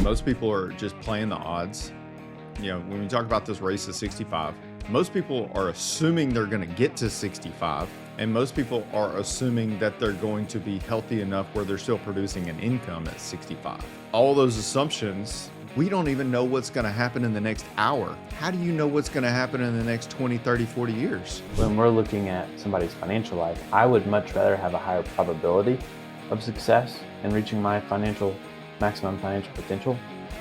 Most people are just playing the odds. When we talk about this race to 65, most people are assuming they're going to get to 65, and most people are assuming that they're going to be healthy enough where they're still producing an income at 65. All those assumptions, we don't even know what's going to happen in the next hour. How do you know what's going to happen in the next 20, 30, 40 years? When we're looking at somebody's financial life, I would much rather have a higher probability of success in reaching my maximum financial potential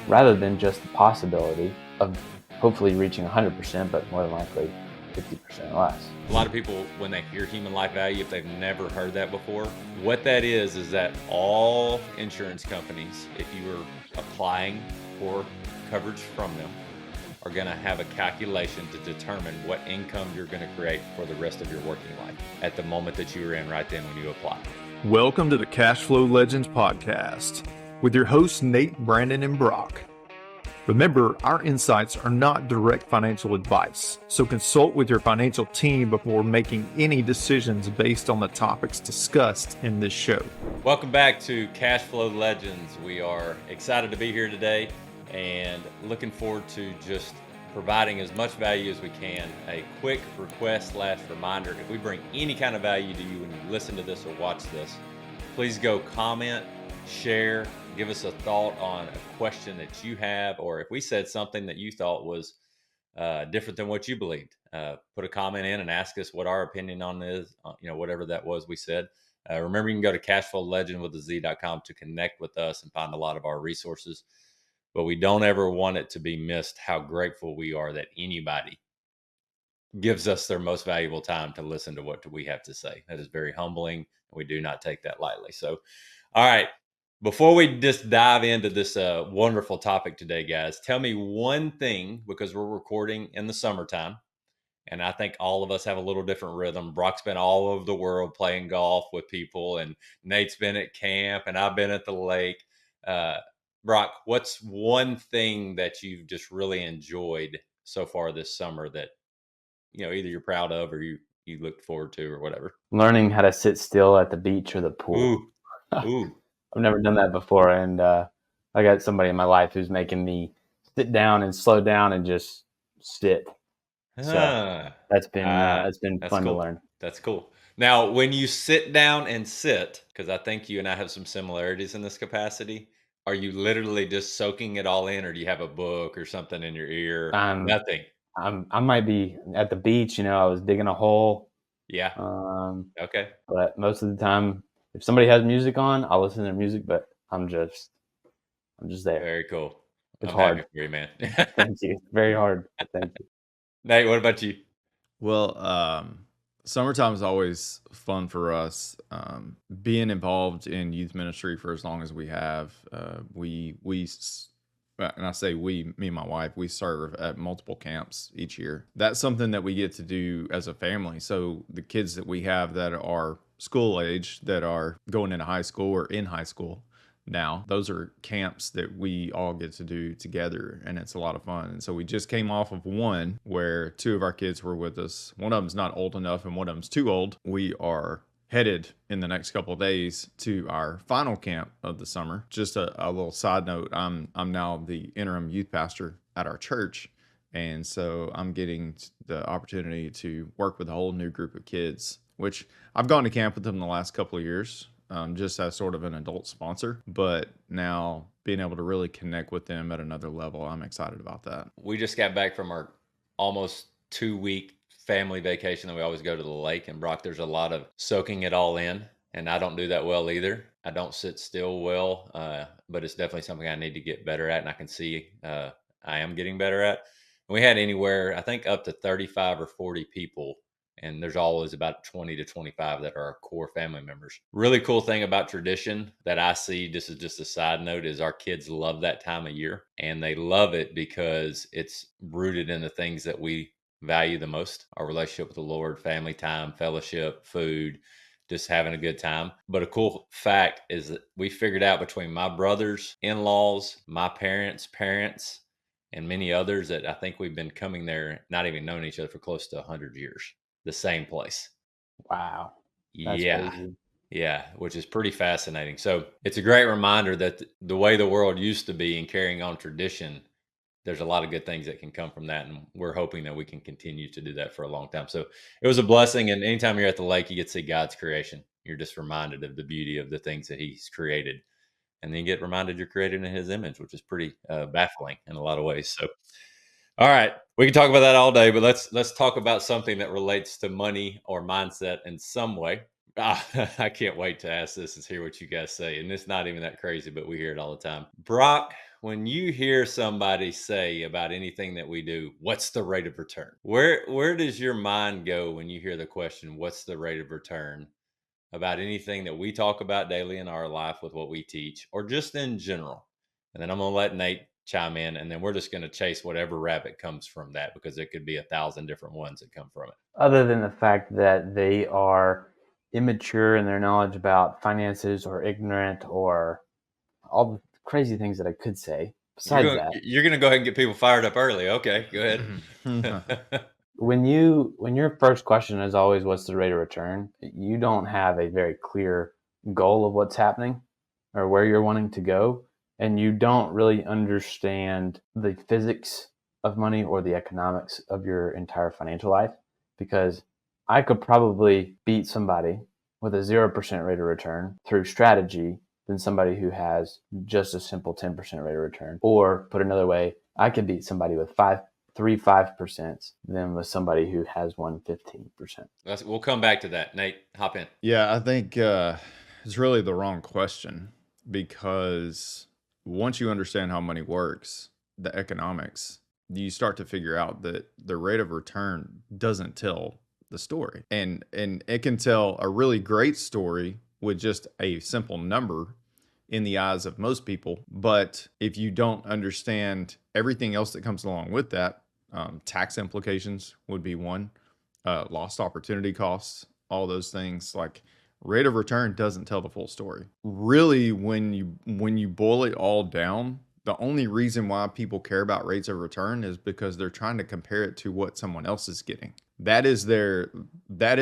rather than just the possibility of hopefully reaching 100%, but more than likely 50% less. A lot of people, when they hear human life value, if they've never heard that before, what that is that all insurance companies, if you were applying for coverage from them, are going to have a calculation to determine what income you're going to create for the rest of your working life at the moment that you were in right then when you apply. Welcome to the Cash Flow Legends podcast with your hosts, Nate, Brandon, and Brock. Remember, our insights are not direct financial advice, so consult with your financial team before making any decisions based on the topics discussed in this show. Welcome back to Cash Flow Legends. We are excited to be here today and looking forward to just providing as much value as we can. A quick request/reminder, if we bring any kind of value to you when you listen to this or watch this, please go comment, share, give us a thought on a question that you have, or if we said something that you thought was different than what you believed, put a comment in and ask us what our opinion on this, whatever that was we said. Remember, you can go to cashflowlegend.com to connect with us and find a lot of our resources. But we don't ever want it to be missed how grateful we are that anybody gives us their most valuable time to listen to what we have to say. That is very humbling, and we do not take that lightly. So, all right. Before we just dive into this wonderful topic today, guys, tell me one thing, because we're recording in the summertime, and I think all of us have a little different rhythm. Brock's been all over the world playing golf with people, and Nate's been at camp, and I've been at the lake. Brock, what's one thing that you've just really enjoyed so far this summer that, either you're proud of or you looked forward to or whatever? Learning how to sit still at the beach or the pool. Ooh. I've never done that before, and I got somebody in my life who's making me sit down and slow down and just sit. So that's been fun cool. to learn. That's cool. Now, when you sit down and sit, because I think you and I have some similarities in this capacity, are you literally just soaking it all in, or do you have a book or something in your ear? Nothing. I might be at the beach. I was digging a hole. Yeah. Okay. But most of the time, if somebody has music on, I'll listen to their music. But I'm just there. Very cool. It's I'm hard. happy for you, man. Thank you. Very hard. Thank you. Nate, what about you? Well, summertime is always fun for us. Being involved in youth ministry for as long as we have, and I say we, me and my wife, we serve at multiple camps each year. That's something that we get to do as a family. So the kids that we have that are school age, that are going into high school or in high school now, those are camps that we all get to do together, and it's a lot of fun. And so we just came off of one where two of our kids were with us. One of them's not old enough and one of them's too old. We are headed in the next couple of days to our final camp of the summer. Just a little side note, I'm now the interim youth pastor at our church, and so I'm getting the opportunity to work with a whole new group of kids, which I've gone to camp with them the last couple of years, just as sort of an adult sponsor. But now being able to really connect with them at another level, I'm excited about that. We just got back from our almost 2-week family vacation that we always go to the lake. And Brock, there's a lot of soaking it all in, and I don't do that well either. I don't sit still well, but it's definitely something I need to get better at, and I can see I am getting better at. And we had anywhere, I think, up to 35 or 40 people, and there's always about 20 to 25 that are our core family members. Really cool thing about tradition that I see, this is just a side note, is our kids love that time of year, and they love it because it's rooted in the things that we value the most: our relationship with the Lord, family time, fellowship, food, just having a good time. But a cool fact is that we figured out between my brothers, in-laws, my parents, and many others that I think we've been coming there, not even knowing each other, for close to 100 years. The same place. Wow. That's Yeah. crazy. Yeah, which is pretty fascinating. So it's a great reminder that the way the world used to be and carrying on tradition, there's a lot of good things that can come from that. And we're hoping that we can continue to do that for a long time. So it was a blessing. And anytime you're at the lake, you get to see God's creation. You're just reminded of the beauty of the things that He's created. And then you get reminded you're created in His image, which is pretty baffling in a lot of ways. So, all right, we can talk about that all day, but let's talk about something that relates to money or mindset in some way. I can't wait to ask this and hear what you guys say. And it's not even that crazy, but we hear it all the time. Brock, when you hear somebody say about anything that we do, what's the rate of return? Where does your mind go when you hear the question, what's the rate of return? About anything that we talk about daily in our life with what we teach, or just in general. And then I'm going to let Nate chime in, and then we're just going to chase whatever rabbit comes from that, because there could be 1,000 different ones that come from it. Other than the fact that they are immature in their knowledge about finances or ignorant or all the crazy things that I could say. Besides that, You're going to go ahead and get people fired up early. Okay, go ahead. when your first question is always what's the rate of return, you don't have a very clear goal of what's happening or where you're wanting to go, and you don't really understand the physics of money or the economics of your entire financial life. Because I could probably beat somebody with a 0% rate of return through strategy than somebody who has just a simple 10% rate of return. Or put another way, I could beat somebody with 5% than with somebody who has 15%. We'll come back to that. Nate, hop in. Yeah, I think it's really the wrong question, because once you understand how money works, the economics, you start to figure out that the rate of return doesn't tell the story. And it can tell a really great story with just a simple number in the eyes of most people. But if you don't understand everything else that comes along with that, tax implications would be one, lost opportunity costs, all those things. Like, rate of return doesn't tell the full story. Really, when you boil it all down, the only reason why people care about rates of return is because they're trying to compare it to what someone else is getting. That is their that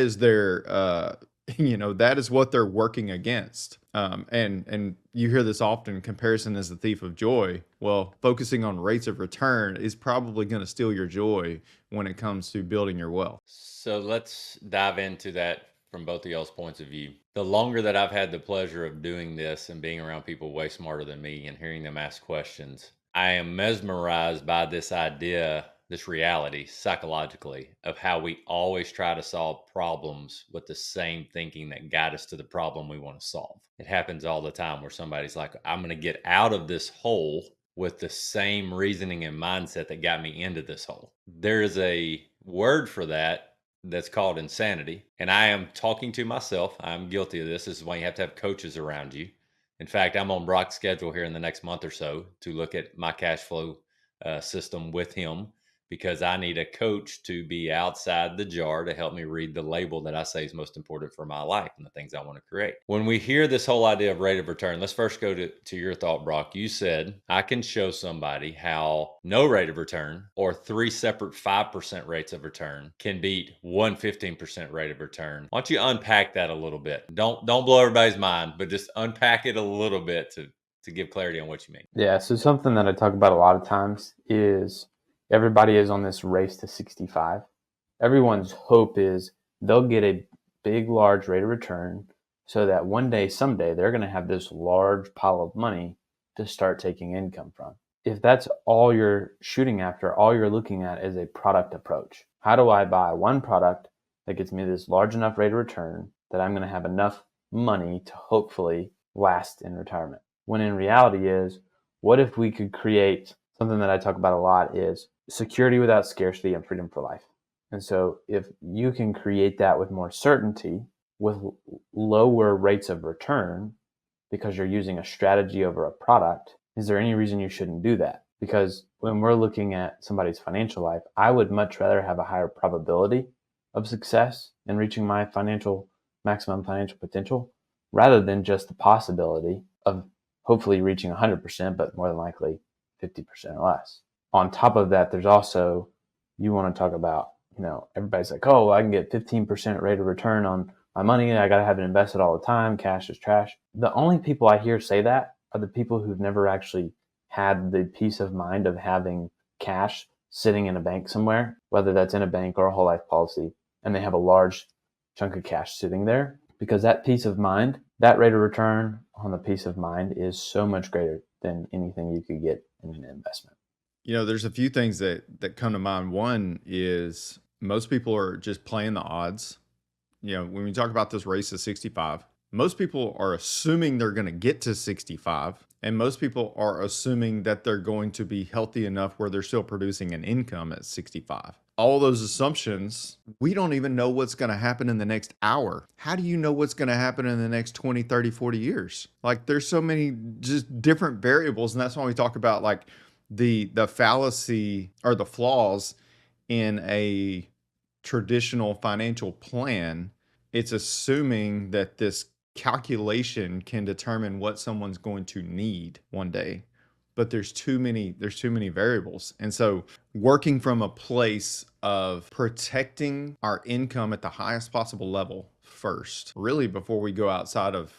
is what they're working against. And you hear this often: comparison is the thief of joy. Well, focusing on rates of return is probably going to steal your joy when it comes to building your wealth. So let's dive into that from both of y'all's points of view. The longer that I've had the pleasure of doing this and being around people way smarter than me and hearing them ask questions, I am mesmerized by this idea, this reality psychologically, of how we always try to solve problems with the same thinking that guide us to the problem we want to solve. It happens all the time where somebody's like, I'm going to get out of this hole with the same reasoning and mindset that got me into this hole. There is a word for that that's called insanity. And I am talking to myself. I'm guilty of this. This is why you have to have coaches around you. In fact, I'm on Brock's schedule here in the next month or so to look at my cash flow system with him, because I need a coach to be outside the jar to help me read the label that I say is most important for my life and the things I want to create. When we hear this whole idea of rate of return, let's first go to your thought, Brock. You said, I can show somebody how no rate of return or 3 separate 5% rates of return can beat 15% rate of return. Why don't you unpack that a little bit? Don't blow everybody's mind, but just unpack it a little bit to give clarity on what you mean. Yeah, so something that I talk about a lot of times is everybody is on this race to 65. Everyone's hope is they'll get a big, large rate of return so that one day, someday, they're going to have this large pile of money to start taking income from. If that's all you're shooting after, all you're looking at is a product approach. How do I buy one product that gets me this large enough rate of return that I'm going to have enough money to hopefully last in retirement? When in reality is, what if we could create something that I talk about a lot is security without scarcity and freedom for life. And so if you can create that with more certainty, with lower rates of return, because you're using a strategy over a product, is there any reason you shouldn't do that? Because when we're looking at somebody's financial life, I would much rather have a higher probability of success in reaching my maximum financial potential rather than just the possibility of hopefully reaching 100%, but more than likely 50% or less. On top of that, there's also, you want to talk about, everybody's like, oh, I can get 15% rate of return on my money. I got to have it invested all the time. Cash is trash. The only people I hear say that are the people who've never actually had the peace of mind of having cash sitting in a bank somewhere, whether that's in a bank or a whole life policy, and they have a large chunk of cash sitting there, because that peace of mind, that rate of return on the peace of mind is so much greater than anything you could get in an investment. There's a few things that come to mind. One is most people are just playing the odds. When we talk about this race of 65, most people are assuming they're going to get to 65, and most people are assuming that they're going to be healthy enough where they're still producing an income at 65. All those assumptions, we don't even know what's going to happen in the next hour. How do you know what's going to happen in the next 20, 30, 40 years? Like, there's so many just different variables, and that's why we talk about like the fallacy or the flaws in a traditional financial plan. It's assuming that this calculation can determine what someone's going to need one day, but there's too many variables. And so working from a place of protecting our income at the highest possible level first, really, before we go outside of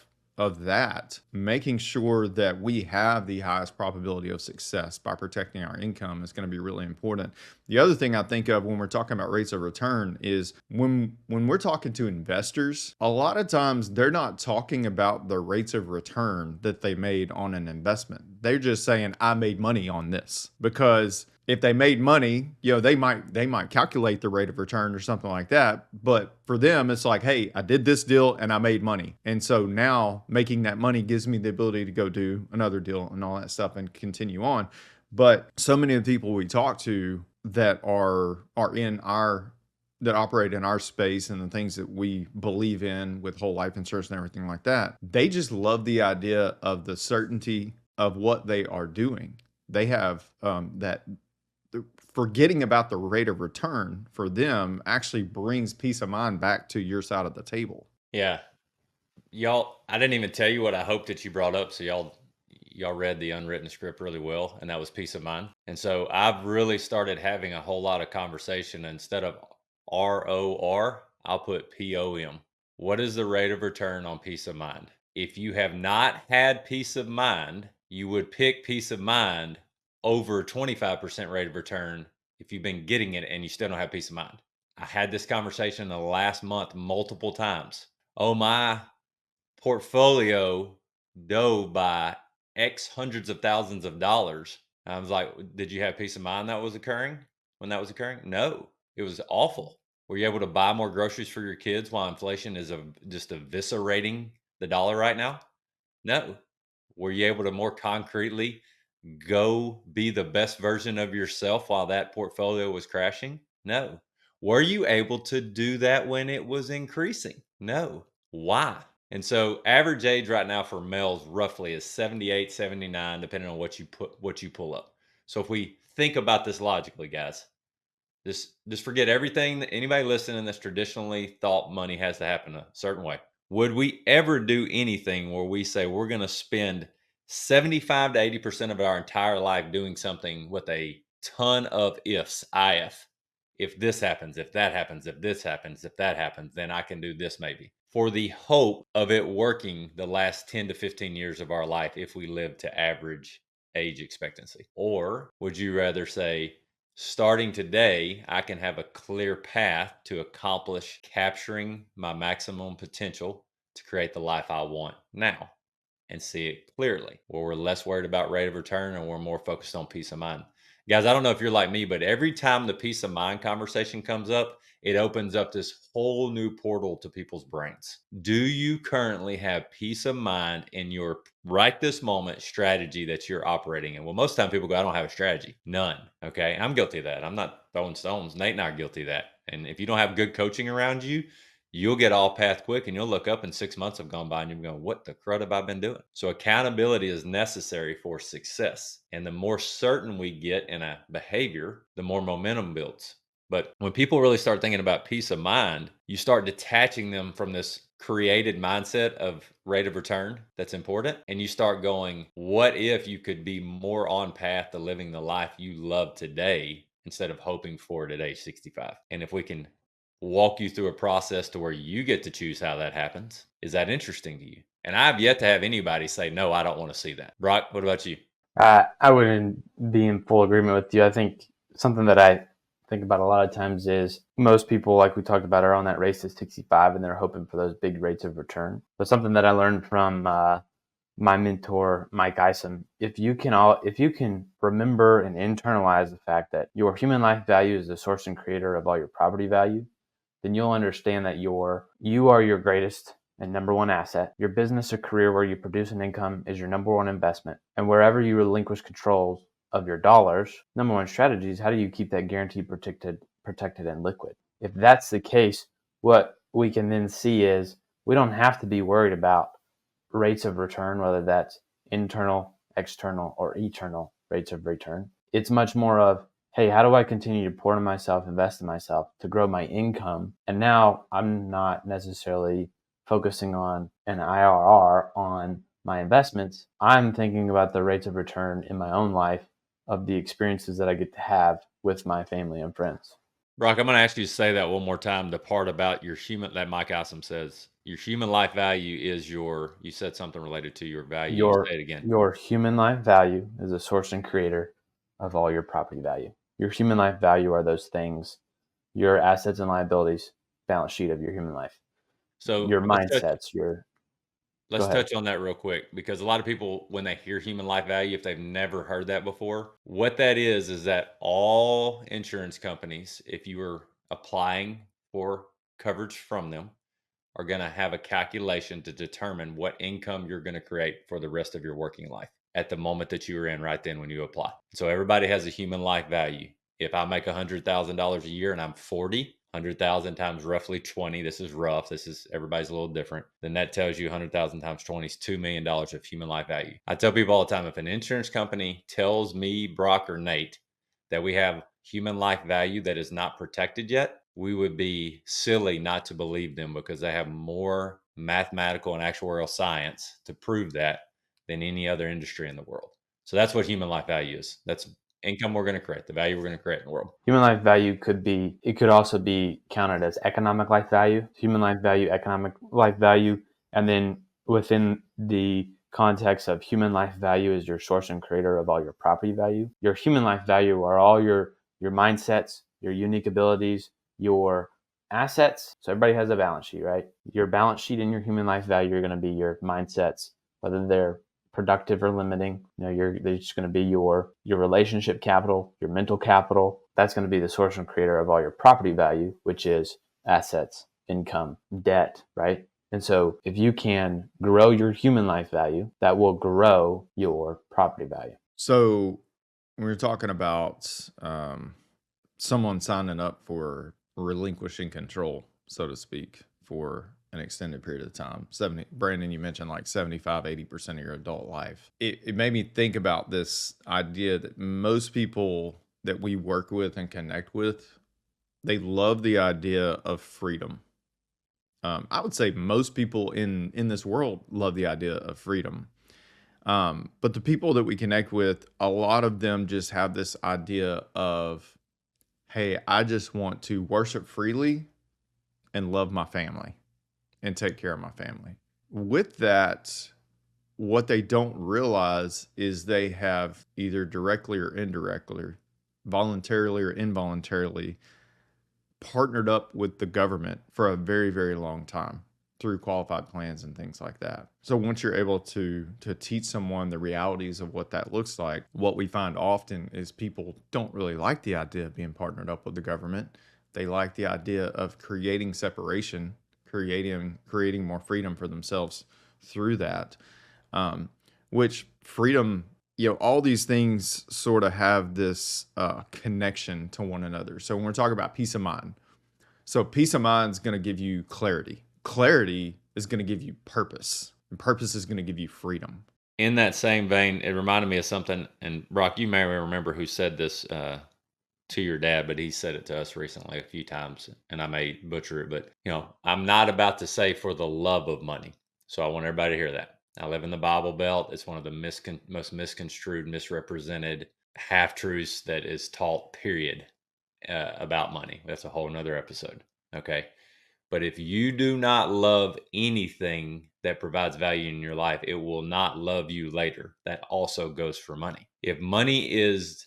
that, making sure that we have the highest probability of success by protecting our income is going to be really important. The other thing I think of when we're talking about rates of return is when we're talking to investors, a lot of times they're not talking about the rates of return that they made on an investment. They're just saying, I made money on this. Because if they made money, they might calculate the rate of return or something like that. But for them, it's like, hey, I did this deal and I made money. And so now making that money gives me the ability to go do another deal and all that stuff and continue on. But so many of the people we talk to that that operate in our space and the things that we believe in with whole life insurance and everything like that, they just love the idea of the certainty of what they are doing. They have that forgetting about the rate of return for them actually brings peace of mind back to your side of the table. Yeah. Y'all, I didn't even tell you what I hope that you brought up. So y'all read the unwritten script really well, and that was peace of mind. And so I've really started having a whole lot of conversation. Instead of ROR, I'll put POM. What is the rate of return on peace of mind? If you have not had peace of mind, you would pick peace of mind over 25% rate of return if you've been getting it and you still don't have peace of mind. I had this conversation in the last month multiple times. Oh, my portfolio dove by X hundreds of thousands of dollars. I was like, did you have peace of mind that was occurring when that was occurring? No, it was awful. Were you able to buy more groceries for your kids while inflation is just eviscerating the dollar right now? No. Were you able to more concretely go be the best version of yourself while that portfolio was crashing? No. Were you able to do that when it was increasing? No. Why? And so average age right now for males roughly is 78, 79, depending on what you pull up. So if we think about this logically, guys, just forget everything that anybody listening that's traditionally thought money has to happen a certain way. Would we ever do anything where we say we're going to spend 75 to 80% of our entire life doing something with a ton of ifs, if? If this happens, if that happens, if this happens, if that happens, then I can do this maybe. For the hope of it working the last 10 to 15 years of our life if we live to average age expectancy. Or would you rather say, starting today, I can have a clear path to accomplish capturing my maximum potential to create the life I want now and see it clearly, where we're less worried about rate of return and we're more focused on peace of mind. Guys, I don't know if you're like me, but every time the peace of mind conversation comes up, it opens up this whole new portal to people's brains. Do you currently have peace of mind in your right this moment strategy that you're operating in? Well, most of the time people go, I don't have a strategy. None. Okay. I'm guilty of that. I'm not throwing stones. Nate and I are guilty of that. And if you don't have good coaching around you, you'll get off path quick and you'll look up and 6 months have gone by and you're going, what the crud have I been doing? So accountability is necessary for success. And the more certain we get in a behavior, the more momentum builds. But when people really start thinking about peace of mind, you start detaching them from this created mindset of rate of return that's important. And you start going, what if you could be more on path to living the life you love today instead of hoping for it at age 65? And if we can walk you through a process to where you get to choose how that happens. Is that interesting to you? And I've yet to have anybody say, no, I don't want to see that. Brock, what about you? I wouldn't be in full agreement with you. I think something that I think about a lot of times is most people, like we talked about, are on that race to 65 and they're hoping for those big rates of return. But something that I learned from my mentor, Mike Isom, if you can remember and internalize the fact that your human life value is the source and creator of all your property value, then you'll understand that you are your greatest and number one asset. Your business or career where you produce an income is your number one investment. And wherever you relinquish control of your dollars, number one strategy is how do you keep that guarantee protected and liquid? If that's the case, what we can then see is we don't have to be worried about rates of return, whether that's internal, external, or eternal rates of return. It's much more of, hey, how do I continue to pour into myself, invest in myself to grow my income? And now I'm not necessarily focusing on an IRR on my investments. I'm thinking about the rates of return in my own life of the experiences that I get to have with my family and friends. Brock, I'm going to ask you to say that one more time. The part about your human, that Mike Awesome says, your human life value is you said something related to your value. Your Say it again. your human life value is the source and creator of all your property value. Your human life value are those things, your assets and liabilities, balance sheet of your human life. So Your mindsets, your go let's ahead. touch on that real quick because a lot of people, when they hear human life value, if they've never heard that before, what that is that all insurance companies, if you are applying for coverage from them, are going to have a calculation to determine what income you're going to create for the rest of your working life at the moment that you are in right then when you apply. So everybody has a human life value. If I make $100,000 a year and I'm 40, 100,000 times roughly 20, this is rough. This is everybody's a little different. Then that tells you 100,000 times 20 is $2 million of human life value. I tell people all the time, if an insurance company tells me, Brock or Nate, that we have human life value that is not protected yet, we would be silly not to believe them because they have more mathematical and actuarial science to prove that than any other industry in the world. So that's what human life value is. That's income we're going to create, the value we're going to create in the world. Human life value it could also be counted as economic life value, human life value, economic life value, and then within the context of human life value is your source and creator of all your property value. Your human life value are all your mindsets, your unique abilities, your assets. So everybody has a balance sheet, right? Your balance sheet and your human life value are going to be your mindsets, whether they're productive or limiting. They're just going to be your relationship capital, your mental capital. That's going to be the source and creator of all your property value, which is assets, income, debt, right? And so if you can grow your human life value, that will grow your property value. So when we're talking about someone signing up for relinquishing control, so to speak, for an extended period of time. 70, Brandon, you mentioned like 75, 80% of your adult life. It made me think about this idea that most people that we work with and connect with, they love the idea of freedom. I would say most people in this world love the idea of freedom. But the people that we connect with, a lot of them just have this idea of, hey, I just want to worship freely and love my family and take care of my family. With that, what they don't realize is they have either directly or indirectly, voluntarily or involuntarily, partnered up with the government for a very, very long time through qualified plans and things like that. So once you're able to teach someone the realities of what that looks like, what we find often is people don't really like the idea of being partnered up with the government. They like the idea of creating separation, creating more freedom for themselves through that. Which freedom, all these things sort of have this connection to one another. So when we're talking about peace of mind, so peace of mind is going to give you clarity. Clarity is going to give you purpose, and purpose is going to give you freedom. In that same vein, it reminded me of something, and Brock, you may remember who said this to your dad, but he said it to us recently a few times, and I may butcher it, but I'm not about to say for the love of money. So I want everybody to hear that. I live in the Bible Belt. It's one of the most misconstrued, misrepresented half truths that is taught, period, about money. That's a whole nother episode. Okay. But if you do not love anything that provides value in your life, it will not love you later. That also goes for money. If money is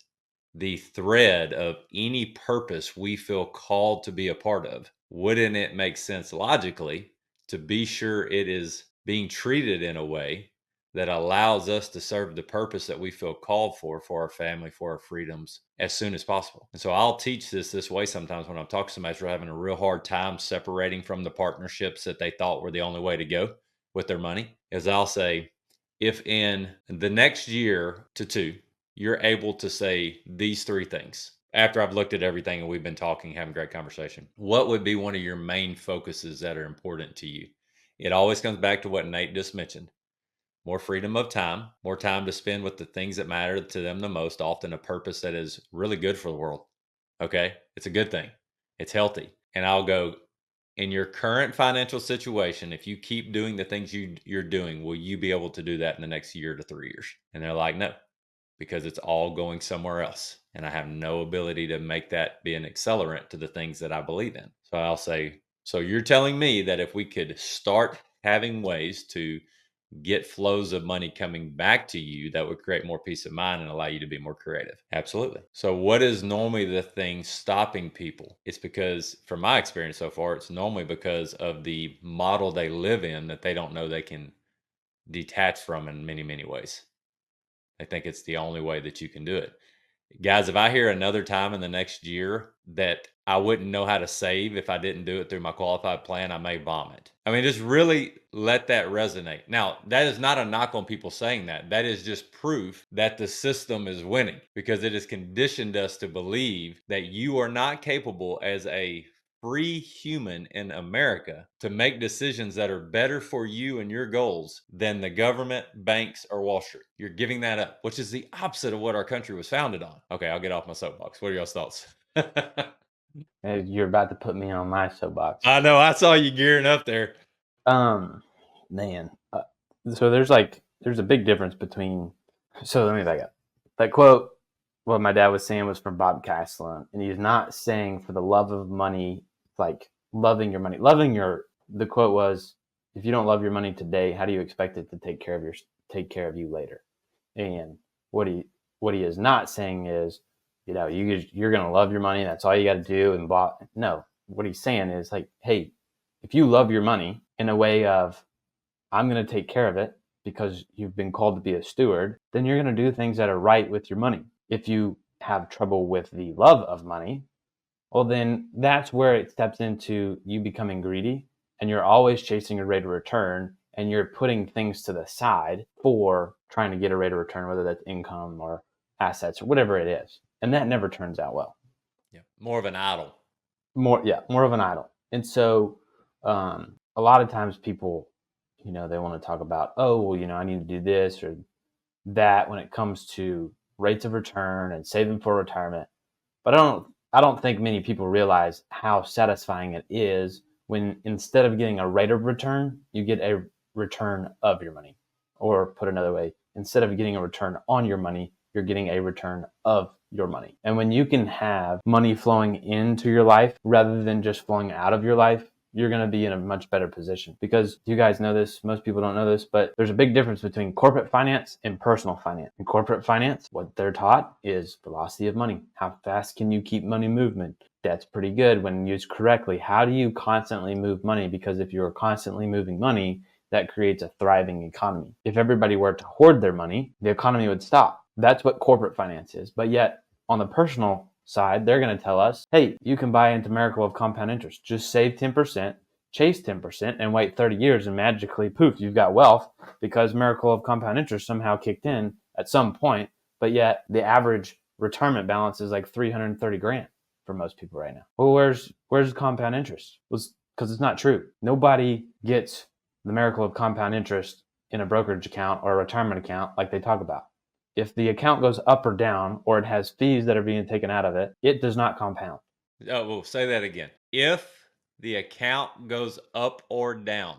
the thread of any purpose we feel called to be a part of, wouldn't it make sense logically to be sure it is being treated in a way that allows us to serve the purpose that we feel called for our family, for our freedoms, as soon as possible? And so I'll teach this way sometimes when I'm talking to somebody who's having a real hard time separating from the partnerships that they thought were the only way to go with their money. Is I'll say, if in the next year to two, you're able to say these three things after I've looked at everything and we've been talking, having great conversation, what would be one of your main focuses that are important to you? It always comes back to what Nate just mentioned: more freedom of time, more time to spend with the things that matter to them the most, often a purpose that is really good for the world. Okay. It's a good thing, it's healthy. And I'll go, in your current financial situation, if you keep doing the things you're doing, will you be able to do that in the next year to 3 years? And they're like, no, because it's all going somewhere else. And I have no ability to make that be an accelerant to the things that I believe in. So I'll say, so you're telling me that if we could start having ways to get flows of money coming back to you, that would create more peace of mind and allow you to be more creative? Absolutely. So what is normally the thing stopping people? It's because, from my experience so far, it's normally because of the model they live in that they don't know they can detach from in many, many ways. I think it's the only way that you can do it. Guys, if I hear another time in the next year that I wouldn't know how to save if I didn't do it through my qualified plan, I may vomit. I mean, just really let that resonate. Now, that is not a knock on people saying that. That is just proof that the system is winning, because it has conditioned us to believe that you are not capable as a free human in America to make decisions that are better for you and your goals than the government, banks, or Wall Street. You're giving that up, which is the opposite of what our country was founded on. Okay, I'll get off my soapbox. What are y'all's thoughts? You're about to put me on my soapbox. I know, I saw you gearing up there. Um, man. So there's a big difference between. So let me back up. That quote, what my dad was saying, was from Bob Castellan, and he's not saying for the love of money, like loving your money, loving your. The quote was, "If you don't love your money today, how do you expect it to take care of you later?" And what he is not saying is, you're gonna love your money. That's all you got to do. And blah. No, what he's saying is like, hey, if you love your money in a way of, I'm going to take care of it because you've been called to be a steward, then you're going to do things that are right with your money. If you have trouble with the love of money, well, then that's where it steps into you becoming greedy, and you're always chasing a rate of return, and you're putting things to the side for trying to get a rate of return, whether that's income or assets or whatever it is. And that never turns out well. Yeah, more of an idol. More of an idol. And so a lot of times people, they want to talk about, oh, well, I need to do this or that when it comes to rates of return and saving for retirement. But I don't think many people realize how satisfying it is when, instead of getting a rate of return, you get a return of your money. Or put another way, instead of getting a return on your money, you're getting a return of your money. And when you can have money flowing into your life rather than just flowing out of your life, you're going to be in a much better position. Because you guys know this, most people don't know this, but there's a big difference between corporate finance and personal finance. In corporate finance, what they're taught is velocity of money. How fast can you keep money movement? That's pretty good when used correctly. How do you constantly move money? Because if you're constantly moving money, that creates a thriving economy. If everybody were to hoard their money, the economy would stop. That's what corporate finance is. But yet, on the personal side, they're going to tell us, hey, you can buy into miracle of compound interest. Just save 10%, chase 10%, and wait 30 years, and magically, poof, you've got wealth, because miracle of compound interest somehow kicked in at some point. But yet, the average retirement balance is like 330 grand for most people right now. Well, where's compound interest? Because it's not true. Nobody gets the miracle of compound interest in a brokerage account or a retirement account like they talk about. If the account goes up or down, or it has fees that are being taken out of it, it does not compound. Oh, we'll say that again. If the account goes up or down,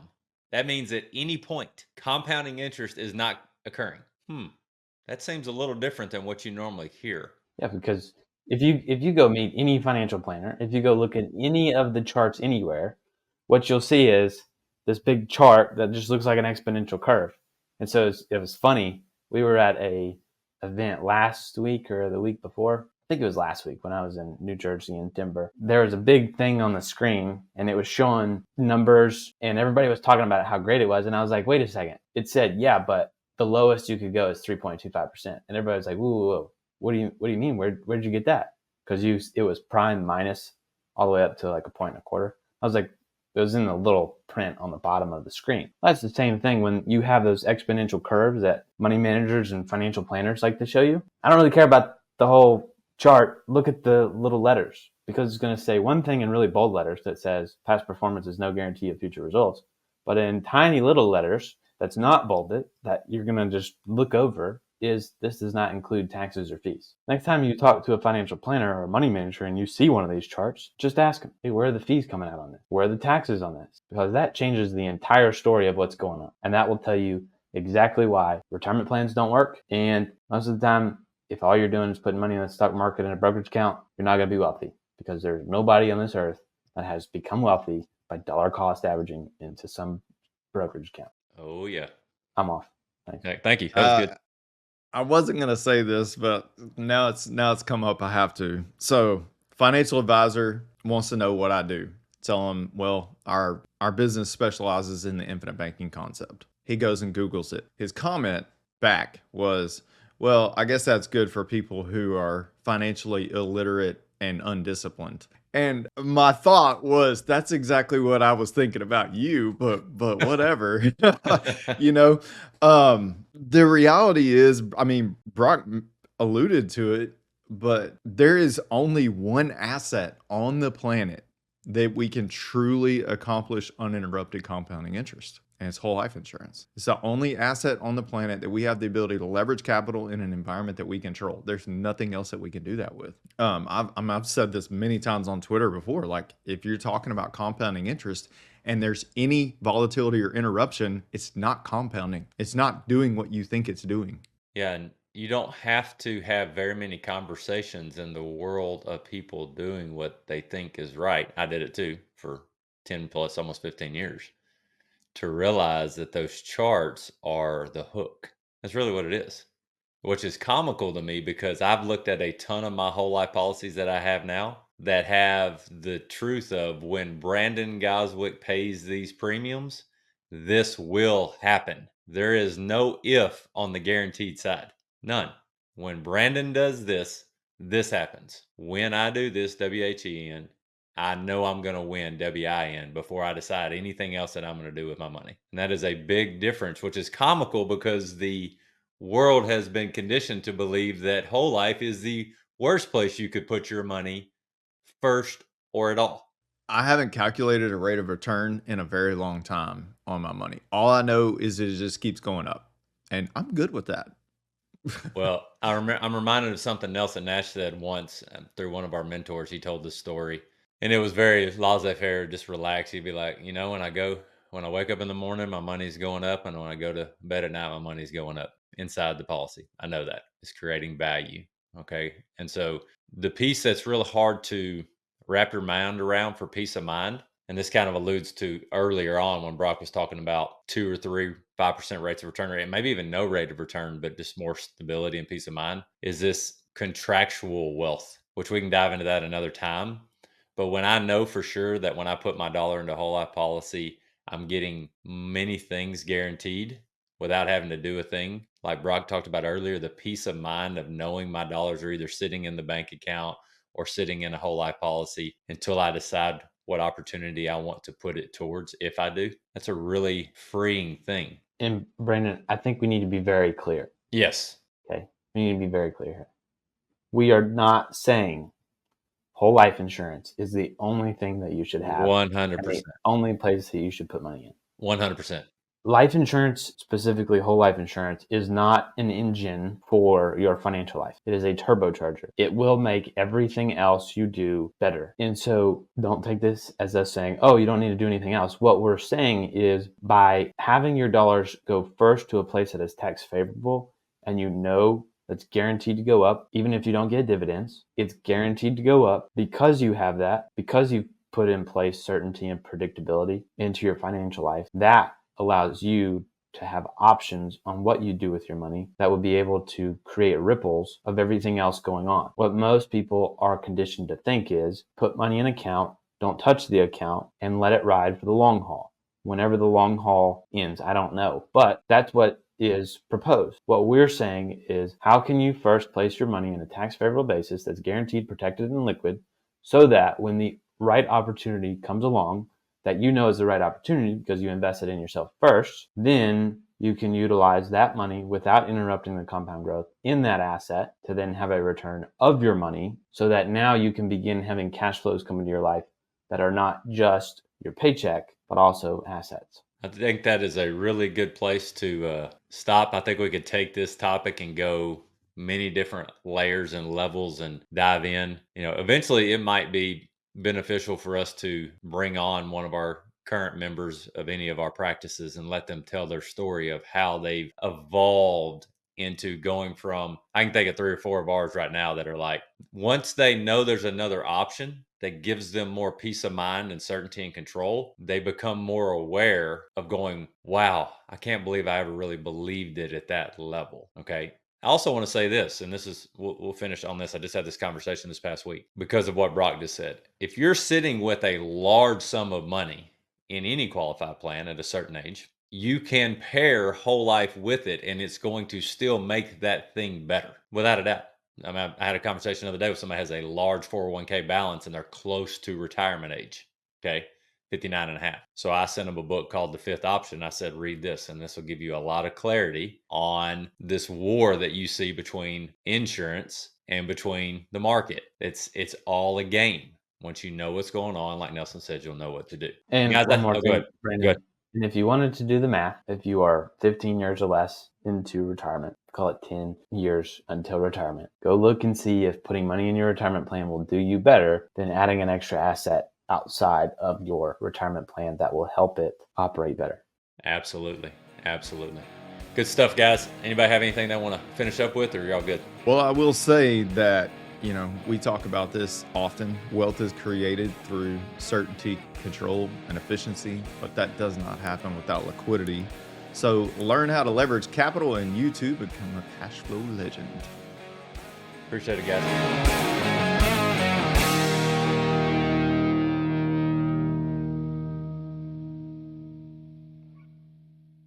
that means at any point, compounding interest is not occurring. That seems a little different than what you normally hear. Yeah, because If you go meet any financial planner, if you go look at any of the charts anywhere, what you'll see is this big chart that just looks like an exponential curve. And so it was funny. We were at a event last week or the week before. I think it was last week when I was in New Jersey and Denver. There was a big thing on the screen and it was showing numbers and everybody was talking about how great it was. And I was like, wait a second. It said, yeah, but the lowest you could go is 3.25%. And everybody was like, whoa, whoa, whoa. What do you mean? Where did you get that? Because it was prime minus all the way up to like a point and a quarter. I was like, it was in the little print on the bottom of the screen. That's the same thing when you have those exponential curves that money managers and financial planners like to show you. I don't really care about the whole chart. Look at the little letters because it's going to say one thing in really bold letters that says past performance is no guarantee of future results. But in tiny little letters that's not bolded, that you're going to just look over, is this does not include taxes or fees. Next time you talk to a financial planner or a money manager and you see one of these charts, just ask them, hey, where are the fees coming out on this? Where are the taxes on this? Because that changes the entire story of what's going on. And that will tell you exactly why retirement plans don't work. And most of the time, if all you're doing is putting money in the stock market in a brokerage account, you're not going to be wealthy because there's nobody on this earth that has become wealthy by dollar cost averaging into some brokerage account. Oh, yeah. I'm off. Thanks. Thank you. That was good. I wasn't gonna say this, but now it's come up. I have to. So, financial advisor wants to know what I do. Tell him, well, our business specializes in the infinite banking concept. He goes and Googles it. His comment back was, well, I guess that's good for people who are financially illiterate and undisciplined. And my thought was, that's exactly what I was thinking about you, but whatever. you know, the reality is, I mean, Brock alluded to it, but there is only one asset on the planet that we can truly accomplish uninterrupted compounding interest. And it's whole life insurance. It's the only asset on the planet that we have the ability to leverage capital in an environment that we control. There's nothing else that we can do that with. I've said this many times on Twitter before. Like, if you're talking about compounding interest and there's any volatility or interruption, it's not compounding. It's not doing what you think it's doing. Yeah, and you don't have to have very many conversations in the world of people doing what they think is right. I did it too for 10 plus, almost 15 years, to realize that those charts are the hook. That's really what it is, which is comical to me because I've looked at a ton of my whole life policies that I have now that have the truth of when Brandon Goswick pays these premiums, this will happen. There is no if on the guaranteed side. None. When Brandon does this, this happens. When I do this, WHEN, I know I'm going to win WIN before I decide anything else that I'm going to do with my money. And that is a big difference, which is comical because the world has been conditioned to believe that whole life is the worst place you could put your money first or at all. I haven't calculated a rate of return in a very long time on my money. All I know is it just keeps going up, and I'm good with that. Well, I'm reminded of something else that Nash said once through one of our mentors. He told this story, and it was very laissez-faire, just relax. He'd be like, when I wake up in the morning, my money's going up, and when I go to bed at night, my money's going up inside the policy. I know that it's creating value. Okay, and so the piece that's really hard to wrap your mind around for peace of mind, and this kind of alludes to earlier on when Brock was talking about 2 or 3, 5% rates of return rate, and maybe even no rate of return, but just more stability and peace of mind, is this contractual wealth, which we can dive into that another time. But when I know for sure that when I put my dollar into whole life policy, I'm getting many things guaranteed without having to do a thing. Like Brock talked about earlier, the peace of mind of knowing my dollars are either sitting in the bank account or sitting in a whole life policy until I decide what opportunity I want to put it towards if I do. That's a really freeing thing. And Brandon, I think we need to be very clear. Yes. Okay. We need to be very clear here. We are not saying whole life insurance is the only thing that you should have. 100%. The only place that you should put money in. 100%. Life insurance, specifically whole life insurance, is not an engine for your financial life. It is a turbocharger. It will make everything else you do better. And so don't take this as us saying, oh, you don't need to do anything else. What we're saying is by having your dollars go first to a place that is tax favorable and you know that's guaranteed to go up. Even if you don't get dividends, it's guaranteed to go up because you have that, because you've put in place certainty and predictability into your financial life. That allows you to have options on what you do with your money that will be able to create ripples of everything else going on. What most people are conditioned to think is put money in an account, don't touch the account, and let it ride for the long haul. Whenever the long haul ends, I don't know, but that's what is proposed. What we're saying is, how can you first place your money in a tax favorable basis that's guaranteed, protected, and liquid, so that when the right opportunity comes along, that you know is the right opportunity because you invested in yourself first, then you can utilize that money without interrupting the compound growth in that asset to then have a return of your money, so that now you can begin having cash flows come into your life that are not just your paycheck, but also assets. I think that is a really good place to stop. I think we could take this topic and go many different layers and levels and dive in. Eventually it might be beneficial for us to bring on one of our current members of any of our practices and let them tell their story of how they've evolved into going from, I can think of 3 or 4 of ours right now that are like, once they know there's another option that gives them more peace of mind and certainty and control, they become more aware of going, wow, I can't believe I ever really believed it at that level. Okay. I also want to say this, and this is, we'll finish on this. I just had this conversation this past week because of what Brock just said. If you're sitting with a large sum of money in any qualified plan at a certain age, you can pair whole life with it, and it's going to still make that thing better, without a doubt. I mean, I had a conversation the other day with somebody who has a large 401k balance and they're close to retirement age. Okay. 59 and a half. So I sent them a book called The Fifth Option. I said, read this, and this will give you a lot of clarity on this war that you see between insurance and between the market. It's all a game. Once you know what's going on, like Nelson said, you'll know what to do. And Guys, one more go thing, ahead. Go Brandon. ahead. And if you wanted to do the math, if you are 15 years or less into retirement, call it 10 years until retirement, go look and see if putting money in your retirement plan will do you better than adding an extra asset outside of your retirement plan that will help it operate better. Absolutely. Absolutely. Good stuff, guys. Anybody have anything they want to finish up with, or y'all good? Well, I will say that, we talk about this often. Wealth is created through certainty, control, and efficiency, but that does not happen without liquidity. So learn how to leverage capital, and you too become a cash flow legend. Appreciate it, guys.